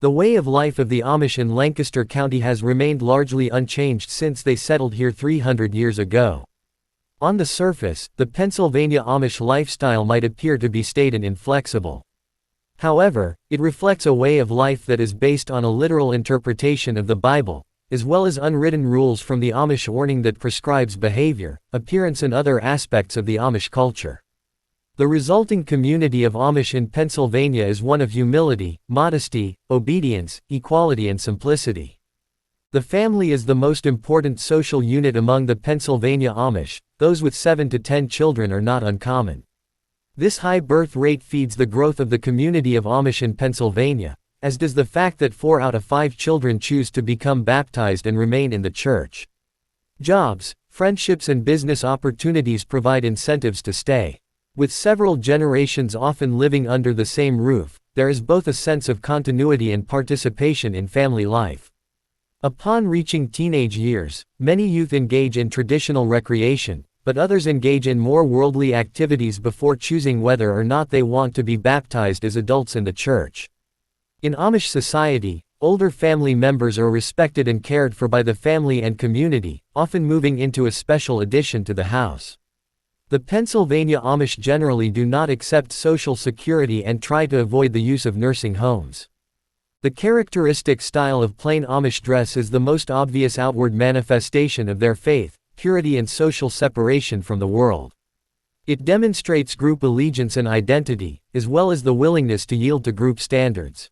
The way of life of the Amish in Lancaster County has remained largely unchanged since they settled here 300 years ago. On the surface, the Pennsylvania Amish lifestyle might appear to be staid and inflexible. However, it reflects a way of life that is based on a literal interpretation of the Bible, as well as unwritten rules from the Amish warning that prescribes behavior, appearance and other aspects of the Amish culture. The resulting community of Amish in Pennsylvania is one of humility, modesty, obedience, equality and simplicity. The family is the most important social unit among the Pennsylvania Amish. Those with 7 to 10 children are not uncommon. This high birth rate feeds the growth of the community of Amish in Pennsylvania, as does the fact that 4 out of 5 children choose to become baptized and remain in the church. Jobs, friendships and business opportunities provide incentives to stay. With several generations often living under the same roof, there is both a sense of continuity and participation in family life. Upon reaching teenage years, many youth engage in traditional recreation, but others engage in more worldly activities before choosing whether or not they want to be baptized as adults in the church. In Amish society, older family members are respected and cared for by the family and community, often moving into a special addition to the house. The Pennsylvania Amish generally do not accept Social Security and try to avoid the use of nursing homes. The characteristic style of plain Amish dress is the most obvious outward manifestation of their faith, purity and social separation from the world. It demonstrates group allegiance and identity, as well as the willingness to yield to group standards.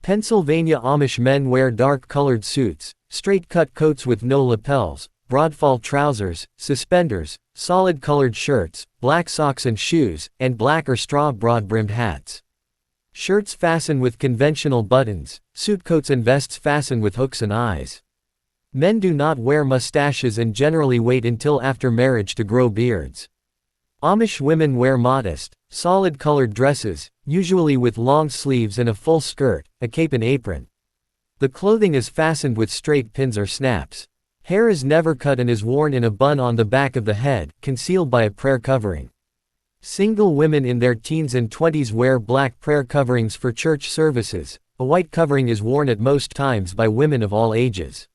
Pennsylvania Amish men wear dark-colored suits, straight-cut coats with no lapels, broad-fall trousers, suspenders, solid-colored shirts, black socks and shoes, and black or straw broad-brimmed hats. Shirts fasten with conventional buttons, suit coats and vests fasten with hooks and eyes. Men do not wear mustaches and generally wait until after marriage to grow beards. Amish women wear modest, solid-colored dresses, usually with long sleeves and a full skirt, a cape and apron. The clothing is fastened with straight pins or snaps. Hair is never cut and is worn in a bun on the back of the head, concealed by a prayer covering. Single women in their teens and 20s wear black prayer coverings for church services. A white covering is worn at most times by women of all ages.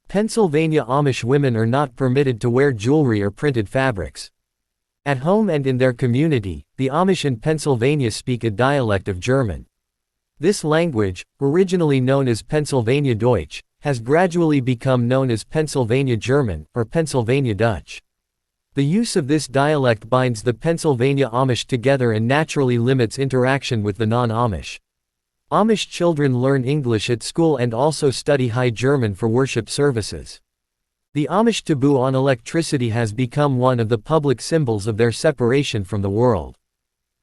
Pennsylvania Amish women are not permitted to wear jewelry or printed fabrics. At home and in their community, the Amish in Pennsylvania speak a dialect of German. This language, originally known as Pennsylvania Deutsch, has gradually become known as Pennsylvania German, or Pennsylvania Dutch. The use of this dialect binds the Pennsylvania Amish together and naturally limits interaction with the non-Amish. Amish children learn English at school and also study High German for worship services. The Amish taboo on electricity has become one of the public symbols of their separation from the world.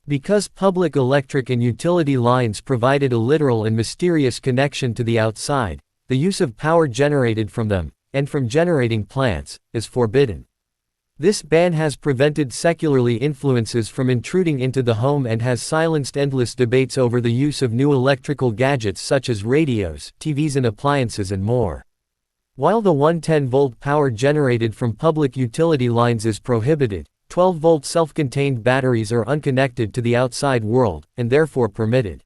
Because public electric and utility lines provided a literal and mysterious connection to the outside, the use of power generated from them, and from generating plants, is forbidden. This ban has prevented secularly influences from intruding into the home and has silenced endless debates over the use of new electrical gadgets such as radios, TVs and appliances and more. While the 110-volt power generated from public utility lines is prohibited, 12-volt self-contained batteries are unconnected to the outside world, and therefore permitted.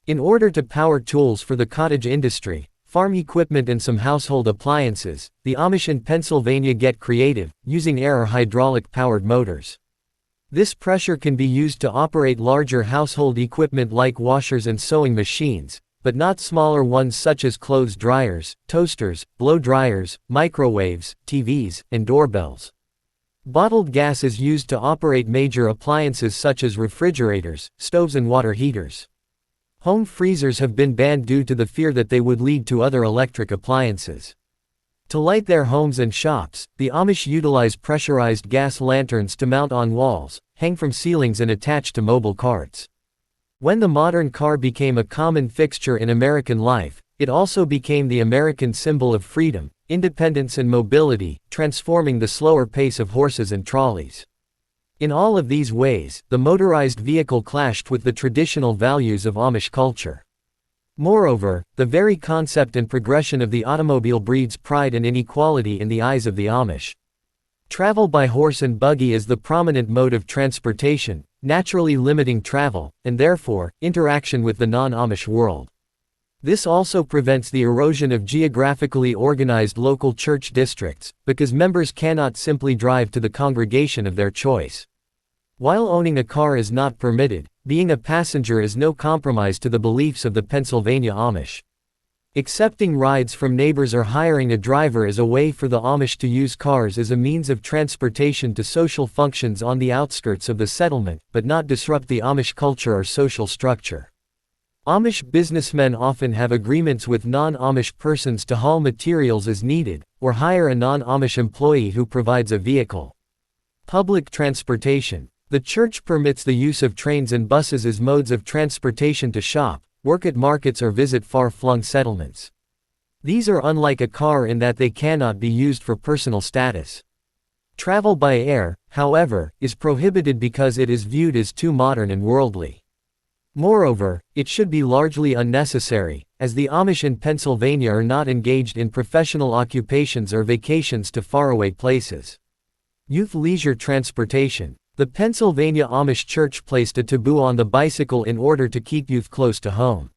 In order to power tools for the cottage industry, farm equipment and some household appliances, the Amish in Pennsylvania get creative, using air or hydraulic-powered motors. This pressure can be used to operate larger household equipment like washers and sewing machines, but not smaller ones such as clothes dryers, toasters, blow dryers, microwaves, TVs, and doorbells. Bottled gas is used to operate major appliances such as refrigerators, stoves and water heaters. Home freezers have been banned due to the fear that they would lead to other electric appliances. To light their homes and shops, the Amish utilize pressurized gas lanterns to mount on walls, hang from ceilings and attach to mobile carts. When the modern car became a common fixture in American life, it also became the American symbol of freedom, independence and mobility, transforming the slower pace of horses and trolleys. In all of these ways, the motorized vehicle clashed with the traditional values of Amish culture. Moreover, the very concept and progression of the automobile breeds pride and inequality in the eyes of the Amish. Travel by horse and buggy is the prominent mode of transportation, naturally limiting travel, and therefore, interaction with the non-Amish world. This also prevents the erosion of geographically organized local church districts, because members cannot simply drive to the congregation of their choice. While owning a car is not permitted, being a passenger is no compromise to the beliefs of the Pennsylvania Amish. Accepting rides from neighbors or hiring a driver as a way for the Amish to use cars as a means of transportation to social functions on the outskirts of the settlement, but not disrupt the Amish culture or social structure. Amish businessmen often have agreements with non-Amish persons to haul materials as needed, or hire a non-Amish employee who provides a vehicle. Public transportation. The church permits the use of trains and buses as modes of transportation to shop, work at markets or visit far-flung settlements. These are unlike a car in that they cannot be used for personal status. Travel by air, however, is prohibited because it is viewed as too modern and worldly. Moreover, it should be largely unnecessary, as the Amish in Pennsylvania are not engaged in professional occupations or vacations to faraway places. Youth leisure transportation. The Pennsylvania Amish Church placed a taboo on the bicycle in order to keep youth close to home.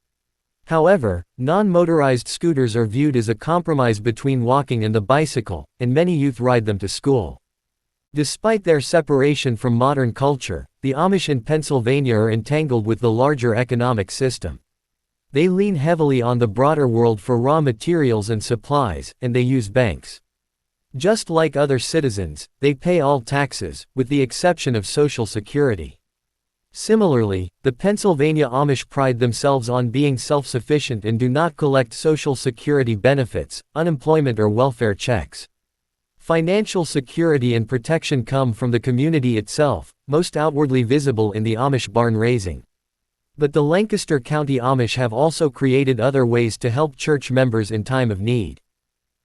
However, non-motorized scooters are viewed as a compromise between walking and the bicycle, and many youth ride them to school. Despite their separation from modern culture, the Amish in Pennsylvania are entangled with the larger economic system. They lean heavily on the broader world for raw materials and supplies, and they use banks. Just like other citizens, they pay all taxes, with the exception of Social Security. Similarly, the Pennsylvania Amish pride themselves on being self-sufficient and do not collect Social Security benefits, unemployment or welfare checks. Financial security and protection come from the community itself, most outwardly visible in the Amish barn raising. But the Lancaster County Amish have also created other ways to help church members in time of need.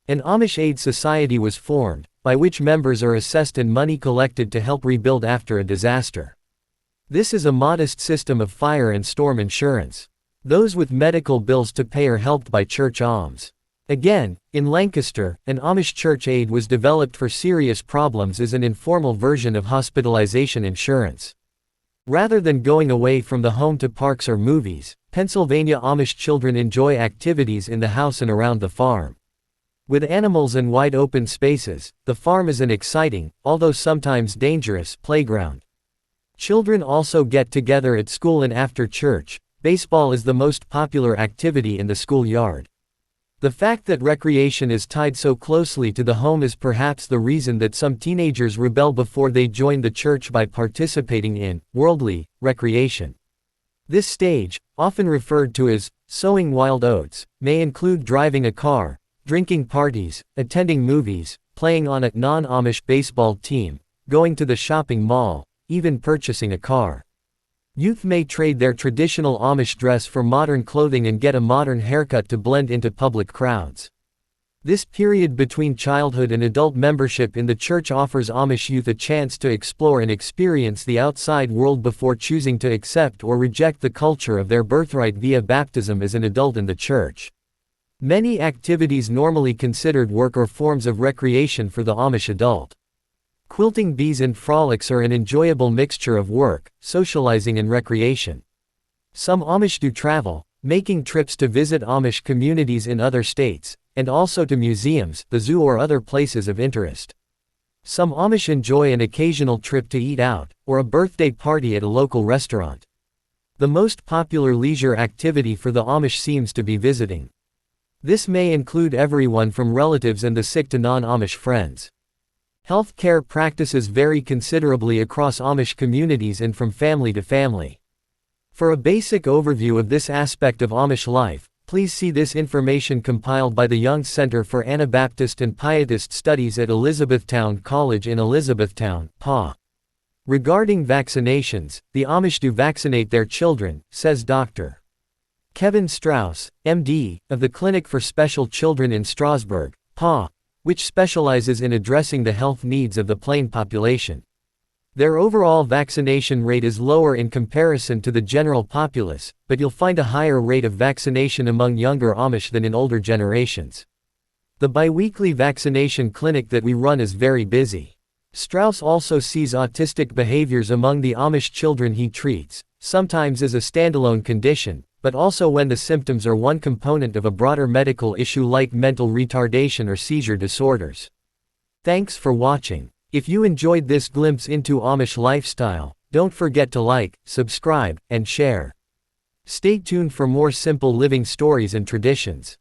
An Amish Aid Society was formed, by which members are assessed and money collected to help rebuild after a disaster. This is a modest system of fire and storm insurance. Those with medical bills to pay are helped by church alms. Again, in Lancaster, an Amish church aid was developed for serious problems as an informal version of hospitalization insurance. Rather than going away from the home to parks or movies, Pennsylvania Amish children enjoy activities in the house and around the farm. With animals and wide open spaces, the farm is an exciting, although sometimes dangerous, playground. Children also get together at school and after church. Baseball is the most popular activity in the schoolyard. The fact that recreation is tied so closely to the home is perhaps the reason that some teenagers rebel before they join the church by participating in worldly recreation. This stage, often referred to as sowing wild oats, may include driving a car, drinking parties, attending movies, playing on a non-Amish baseball team, going to the shopping mall, even purchasing a car. Youth may trade their traditional Amish dress for modern clothing and get a modern haircut to blend into public crowds. This period between childhood and adult membership in the church offers Amish youth a chance to explore and experience the outside world before choosing to accept or reject the culture of their birthright via baptism as an adult in the church. Many activities normally considered work or forms of recreation for the Amish adult. Quilting bees and frolics are an enjoyable mixture of work, socializing and recreation. Some Amish do travel, making trips to visit Amish communities in other states, and also to museums, the zoo or other places of interest. Some Amish enjoy an occasional trip to eat out, or a birthday party at a local restaurant. The most popular leisure activity for the Amish seems to be visiting. This may include everyone from relatives and the sick to non-Amish friends. Health care practices vary considerably across Amish communities and from family to family. For a basic overview of this aspect of Amish life, please see this information compiled by the Young Center for Anabaptist and Pietist Studies at Elizabethtown College in Elizabethtown, PA. Regarding vaccinations, the Amish do vaccinate their children, says Dr. Kevin Strauss, MD, of the Clinic for Special Children in Strasburg, PA, which specializes in addressing the health needs of the plain population. Their overall vaccination rate is lower in comparison to the general populace, but you'll find a higher rate of vaccination among younger Amish than in older generations. The biweekly vaccination clinic that we run is very busy. Strauss also sees autistic behaviors among the Amish children he treats, sometimes as a standalone condition, but also when the symptoms are one component of a broader medical issue like mental retardation or seizure disorders. Thanks for watching. If you enjoyed this glimpse into Amish lifestyle, don't forget to like, subscribe, and share. Stay tuned for more simple living stories and traditions.